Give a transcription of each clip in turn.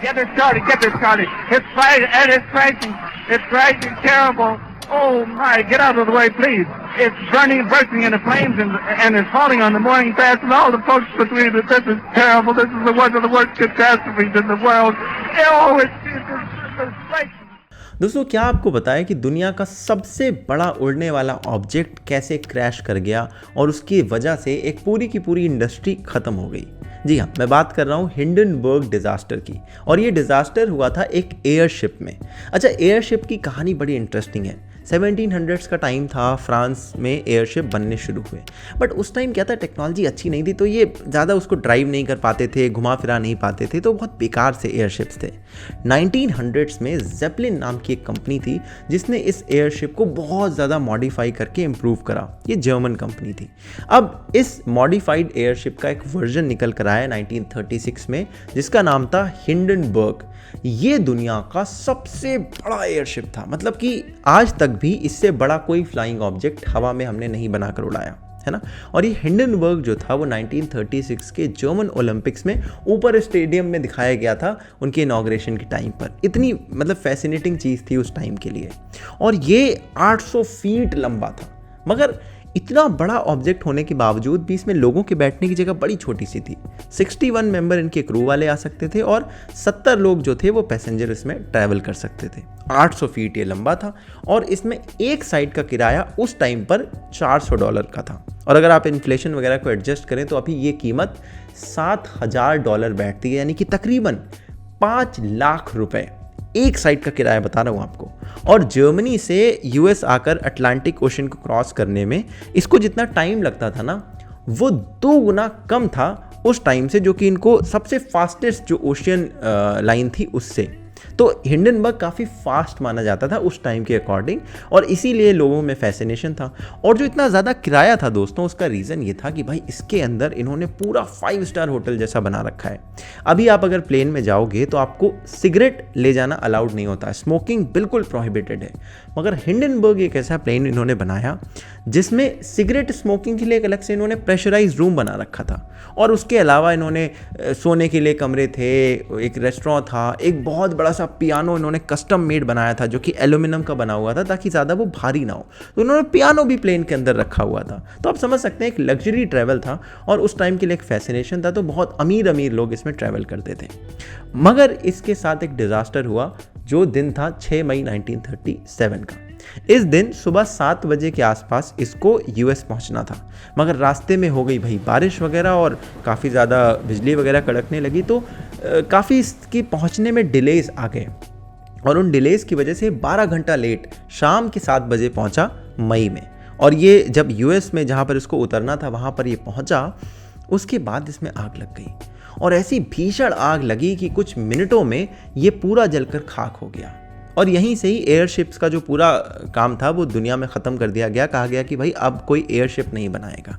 Get it started. Get it started. It's fighting and it's crashing. It's crashing terrible. Oh my! Get out of the way, please. It's burning, bursting into flames, and it's falling on the morning fast. And all the folks between it. This is terrible. This is one of the worst catastrophes in the world. Oh, it's frightening. दोस्तों, क्या आपको पता है कि दुनिया का सबसे बड़ा उड़ने वाला ऑब्जेक्ट कैसे क्रैश कर गया और उसकी वजह से एक पूरी की पूरी इंडस्ट्री ख़त्म हो गई? जी हाँ, मैं बात कर रहा हूँ हिंडनबर्ग डिज़ास्टर की। और ये डिज़ास्टर हुआ था एक एयरशिप में। अच्छा, एयरशिप की कहानी बड़ी इंटरेस्टिंग है। 1700s का टाइम था, फ्रांस में एयरशिप बनने शुरू हुए। बट उस टाइम क्या था, टेक्नोलॉजी अच्छी नहीं थी, तो ये ज़्यादा उसको ड्राइव नहीं कर पाते थे, घुमा फिरा नहीं पाते थे, तो बहुत बेकार से एयरशिप्स थे। 1900s में ज़ेपलिन नाम की एक कंपनी थी जिसने इस एयरशिप को बहुत ज़्यादा मॉडिफाई करके इम्प्रूव करा। ये जर्मन कंपनी थी। अब इस मॉडिफाइड एयरशिप का एक वर्जन निकल कर आया 1936 में, जिसका नाम था हिंडनबर्ग। ये दुनिया का सबसे बड़ा एयरशिप था, मतलब कि आज तक भी इससे बड़ा कोई फ्लाइंग ऑब्जेक्ट हवा में हमने नहीं बनाकर उड़ाया, है ना। और ये हिंडनबर्ग जो था वो 1936 के जर्मन ओलंपिक्स में ऊपर स्टेडियम में दिखाया गया था उनके इनॉग्रेशन के टाइम पर। इतनी मतलब फैसिनेटिंग चीज़ थी उस टाइम के लिए। और ये 800 फीट लंबा था, मगर इतना बड़ा ऑब्जेक्ट होने के बावजूद भी इसमें लोगों के बैठने की जगह बड़ी छोटी सी थी। 61 मेंबर इनके क्रू वाले आ सकते थे और 70 लोग जो थे वो पैसेंजर इसमें ट्रैवल कर सकते थे। 800 फीट ये लंबा था और इसमें एक साइड का किराया उस टाइम पर $400 का था। और अगर आप इन्फ्लेशन वगैरह को एडजस्ट करें तो अभी ये कीमत $7,000 बैठती है, यानी कि तकरीबन 5 लाख रुपए एक साइड का किराया बता रहा हूँ आपको। और जर्मनी से यूएस आकर अटलांटिक ओशन को क्रॉस करने में इसको जितना टाइम लगता था ना, वो 2 गुना कम था उस टाइम से, जो कि इनको सबसे फास्टेस्ट जो ओशियन लाइन थी उससे। तो हिंडनबर्ग काफ़ी फास्ट माना जाता था उस टाइम के अकॉर्डिंग, और इसीलिए लोगों में फैसिनेशन था। और जो इतना ज़्यादा किराया था दोस्तों, उसका रीज़न ये था कि भाई इसके अंदर इन्होंने पूरा 5 स्टार होटल जैसा बना रखा है। अभी आप अगर प्लेन में जाओगे तो आपको सिगरेट ले जाना अलाउड नहीं होता है, स्मोकिंग बिल्कुल प्रोहिबिटेड है। मगर हिंडनबर्ग एक ऐसा प्लेन इन्होंने बनाया जिसमें सिगरेट स्मोकिंग के लिए एक अलग से इन्होंने प्रेशराइज रूम बना रखा था। और उसके अलावा इन्होंने सोने के लिए कमरे थे, एक रेस्टोरेंट था, एक बहुत बड़ा सा पियानो इन्होंने कस्टम मेड बनाया था जो कि एल्यूमिनियम का बना हुआ था ताकि ज़्यादा वो भारी ना हो। तो इन्होंने पियानो भी प्लेन के अंदर रखा हुआ था। तो आप समझ सकते हैं एक लग्जरी ट्रैवल था और उस टाइम के लिए एक फैसिनेशन था, तो बहुत अमीर अमीर लोग इसमें ट्रैवल करते थे। मगर इसके साथ एक डिज़ास्टर हुआ, जो दिन था 6 मई 1937 का। इस दिन सुबह 7 बजे के आसपास इसको यूएस पहुंचना था, मगर रास्ते में हो गई भाई बारिश वगैरह और काफ़ी ज़्यादा बिजली वगैरह कड़कने लगी, तो काफ़ी इसकी पहुंचने में डिलेज आ गए। और उन डिलेज की वजह से 12 घंटा लेट शाम के 7 बजे पहुंचा मई में। और ये जब यूएस में जहाँ पर इसको उतरना था वहाँ पर ये पहुँचा, उसके बाद इसमें आग लग गई। और ऐसी भीषण आग लगी कि कुछ मिनटों में ये पूरा जलकर खाक हो गया। और यहीं से ही एयरशिप्स का जो पूरा काम था वो दुनिया में ख़त्म कर दिया गया। कहा गया कि भाई अब कोई एयरशिप नहीं बनाएगा।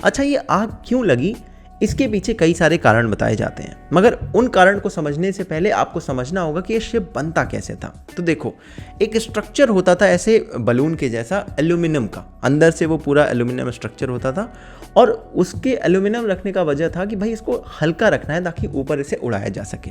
अच्छा, ये आग क्यों लगी, इसके पीछे कई सारे कारण बताए जाते हैं, मगर उन कारण को समझने से पहले आपको समझना होगा कि ये शिप बनता कैसे था। तो देखो, एक स्ट्रक्चर होता था ऐसे बलून के जैसा एल्यूमिनियम का, अंदर से वो पूरा एल्यूमिनियम स्ट्रक्चर होता था। और उसके एल्यूमिनियम रखने का वजह था कि भाई इसको हल्का रखना है ताकि ऊपर इसे उड़ाया जा सके।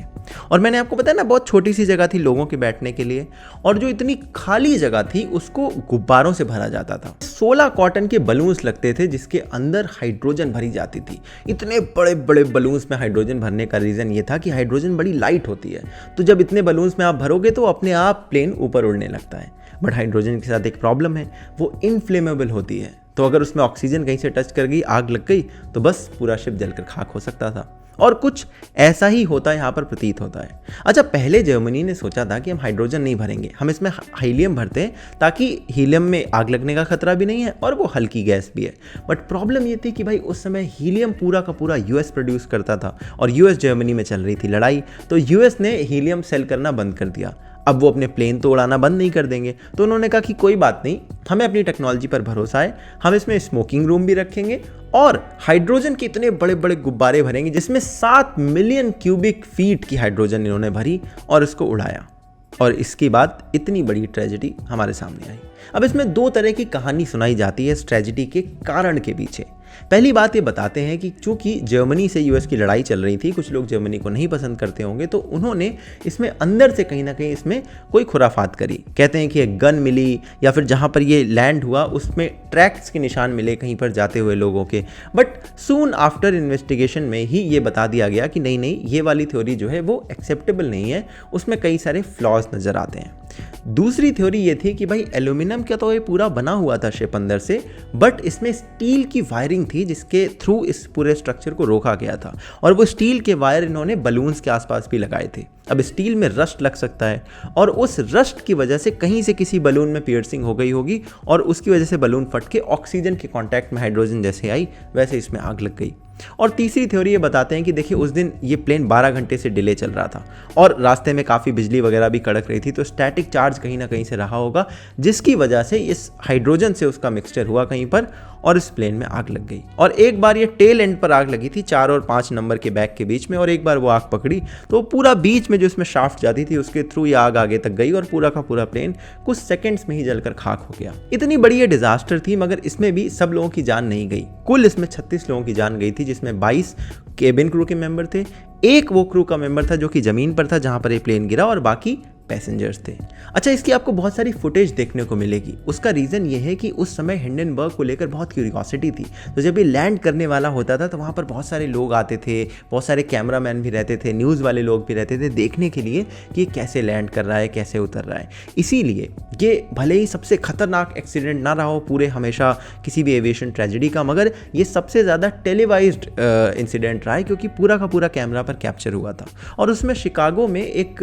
और मैंने आपको बताया ना, बहुत छोटी सी जगह थी लोगों के बैठने के लिए, और जो इतनी खाली जगह थी उसको गुब्बारों से भरा जाता था। 16 कॉटन के बलून्स लगते थे जिसके अंदर हाइड्रोजन भरी जाती थी। इतने बड़े बड़े बलून्स में हाइड्रोजन भरने का रीज़न ये था कि हाइड्रोजन बड़ी लाइट होती है, तो जब इतने बलून्स में आप भरोगे तो अपने आप प्लेन ऊपर उड़ने लगता है। बट हाइड्रोजन के साथ एक प्रॉब्लम है, वो इनफ्लेमेबल होती है। तो अगर उसमें ऑक्सीजन कहीं से टच कर गई, आग लग गई, तो बस पूरा शिप जलकर खाक हो सकता था। और कुछ ऐसा ही होता यहाँ पर प्रतीत होता है। अच्छा, पहले जर्मनी ने सोचा था कि हम हाइड्रोजन नहीं भरेंगे, हम इसमें हीलियम भरते हैं ताकि हीलियम में आग लगने का खतरा भी नहीं है और वो हल्की गैस भी है। बट प्रॉब्लम ये थी कि भाई उस समय हीलियम पूरा का पूरा यूएस प्रोड्यूस करता था और यूएस जर्मनी में चल रही थी लड़ाई, तो यूएस ने हीलियम सेल करना बंद कर दिया। अब वो अपने प्लेन तो उड़ाना बंद नहीं कर देंगे, तो उन्होंने कहा कि कोई बात नहीं, हमें अपनी टेक्नोलॉजी पर भरोसा है, हम इसमें स्मोकिंग रूम भी रखेंगे और हाइड्रोजन के इतने बड़े बड़े गुब्बारे भरेंगे, जिसमें 7 मिलियन क्यूबिक फीट की हाइड्रोजन इन्होंने भरी और इसको उड़ाया। और इसके बाद इतनी बड़ी ट्रेजेडी हमारे सामने आई। अब इसमें 2 तरह की कहानी सुनाई जाती है इस ट्रेजेडी के कारण के पीछे। पहली बात ये बताते हैं कि चूंकि जर्मनी से यूएस की लड़ाई चल रही थी, कुछ लोग जर्मनी को नहीं पसंद करते होंगे, तो उन्होंने इसमें अंदर से कहीं ना कहीं इसमें कोई खुराफात करी। कहते हैं कि एक गन मिली या फिर जहाँ पर ये लैंड हुआ उसमें ट्रैक्स के निशान मिले कहीं पर जाते हुए लोगों के। बट सून आफ्टर इन्वेस्टिगेशन में ही ये बता दिया गया कि नहीं नहीं, ये वाली थ्योरी जो है वो एक्सेप्टेबल नहीं है, उसमें कई सारे फ्लॉज नज़र आते हैं। दूसरी थ्योरी ये थी कि भाई एल्यूमिनियम का तो ये पूरा बना हुआ था शिप अंदर से, बट इसमें स्टील की वायरिंग थी जिसके थ्रू इस पूरे स्ट्रक्चर को रोका गया था, और वो स्टील के वायर इन्होंने बलून्स के आसपास भी लगाए थे। अब स्टील में रस्ट लग सकता है और उस रस्ट की वजह से कहीं से किसी बलून में पियर्सिंग हो गई होगी और उसकी वजह से बलून फट के ऑक्सीजन के कांटेक्ट में हाइड्रोजन जैसे आई वैसे इसमें आग लग गई। और तीसरी थ्योरी ये बताते हैं कि देखिए उस दिन ये प्लेन 12 घंटे से डिले चल रहा था और रास्ते में काफ़ी बिजली वगैरह भी कड़क रही थी, तो स्टैटिक चार्ज कहीं ना कहीं से रहा होगा जिसकी वजह से इस हाइड्रोजन से उसका मिक्सचर हुआ कहीं पर और इस प्लेन में आग लग गई। और एक बार ये टेल एंड पर आग लगी थी 4 और 5 नंबर के बैग के बीच में, और एक बार वो आग पकड़ी तो पूरा बीच में जो इसमें शाफ्ट जाती थी उसके थ्रू ये आग आगे तक गई और पूरा का पूरा प्लेन कुछ सेकंड्स में ही जलकर खाक हो गया। इतनी बड़ी ये डिजास्टर थी, मगर इसमें भी सब लोगों की जान नहीं गई। कुल इसमें 36 लोगों की जान गई थी, जिसमें 22 केबिन क्रू के मेंबर थे, एक वो क्रू का मेंबर था जो कि जमीन पर था जहां पर ये प्लेन गिरा, और बाकी पैसेंजर्स थे। अच्छा, इसकी आपको बहुत सारी फुटेज देखने को मिलेगी। उसका रीज़न ये है कि उस समय हिंडनबर्ग को लेकर बहुत क्यूरियोसिटी थी, तो जब ये लैंड करने वाला होता था तो वहाँ पर बहुत सारे लोग आते थे, बहुत सारे कैमरामैन भी रहते थे, न्यूज़ वाले लोग भी रहते थे देखने के लिए कि ये कैसे लैंड कर रहा है, कैसे उतर रहा है। इसीलिए ये भले ही सबसे खतरनाक एक्सीडेंट ना रहा हो पूरे हमेशा किसी भी एविएशन ट्रेजेडी का, मगर ये सबसे ज़्यादा टेलीवाइज्ड इंसिडेंट रहा है क्योंकि पूरा का पूरा कैमरा पर कैप्चर हुआ था। और उसमें शिकागो में एक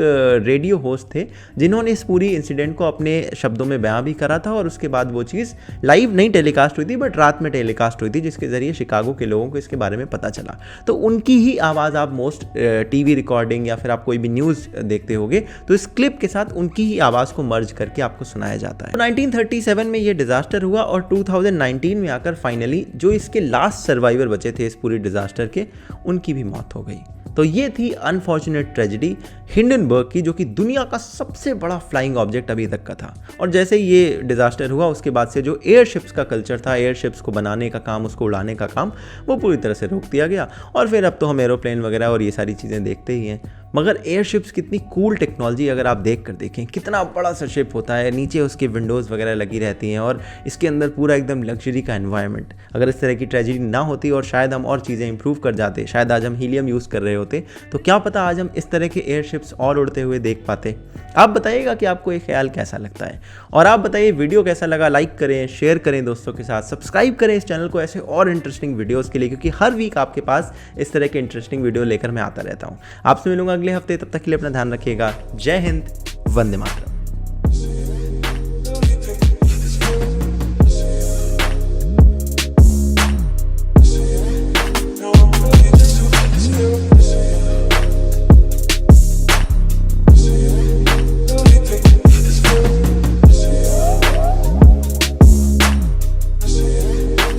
रेडियो होस्ट थे जिन्होंने इस पूरी इंसिडेंट को अपने शब्दों में बयां भी करा था, और उसके बाद वो चीज़ लाइव नहीं टेलीकास्ट हुई थी बट रात में टेलीकास्ट हुई थी, जिसके ज़रिए शिकागो के लोगों को इसके बारे में पता चला। तो उनकी ही आवाज़ आप मोस्ट टीवी रिकॉर्डिंग या फिर आप कोई भी न्यूज़ देखते होंगे तो इस क्लिप के साथ उनकी ही आवाज़ को मर्ज करके आपको सुनाया जाता है। तो 1937 में ये डिज़ास्टर हुआ और 2019 में आकर फाइनली जो इसके लास्ट सर्वाइवर बचे थे इस पूरी डिज़ास्टर के, उनकी भी मौत हो गई। तो ये थी अनफॉर्चुनेट ट्रेजेडी हिंडनबर्ग की, जो कि दुनिया का सबसे बड़ा फ्लाइंग ऑब्जेक्ट अभी तक का था। और जैसे ये डिज़ास्टर हुआ उसके बाद से जो एयरशिप्स का कल्चर था, एयरशिप्स को बनाने का काम, उसको उड़ाने का काम, वो पूरी तरह से रोक दिया गया। और फिर अब तो हम एरोप्लेन वगैरह और ये सारी चीज़ें देखते ही हैं। मगर एयरशिप्स कितनी कूल टेक्नोलॉजी अगर आप देख कर देखें, कितना बड़ा सा शिप होता है, नीचे उसके विंडोज़ वगैरह लगी रहती हैं और इसके अंदर पूरा एकदम लग्जरी का एनवायरनमेंट। अगर इस तरह की ट्रेजेडी ना होती और शायद हम और चीज़ें इंप्रूव कर जाते, शायद आज हम हीलियम यूज़ कर रहे होते, तो क्या पता आज हम इस तरह के एयरशिप्स और उड़ते हुए देख पाते। आप बताइएगा कि आपको ये ख्याल कैसा लगता है, और आप बताइए वीडियो कैसा लगा। लाइक करें, शेयर करें दोस्तों के साथ, सब्सक्राइब करें इस चैनल को ऐसे और इंटरेस्टिंग वीडियोज़ के लिए, क्योंकि हर वीक आपके पास इस तरह के इंटरेस्टिंग वीडियो लेकर मैं आता रहता हूँ। आपसे मिलूंगा अगले हफ्ते, तब तक के लिए अपना ध्यान रखिएगा। जय हिंद, वंदे मातरम।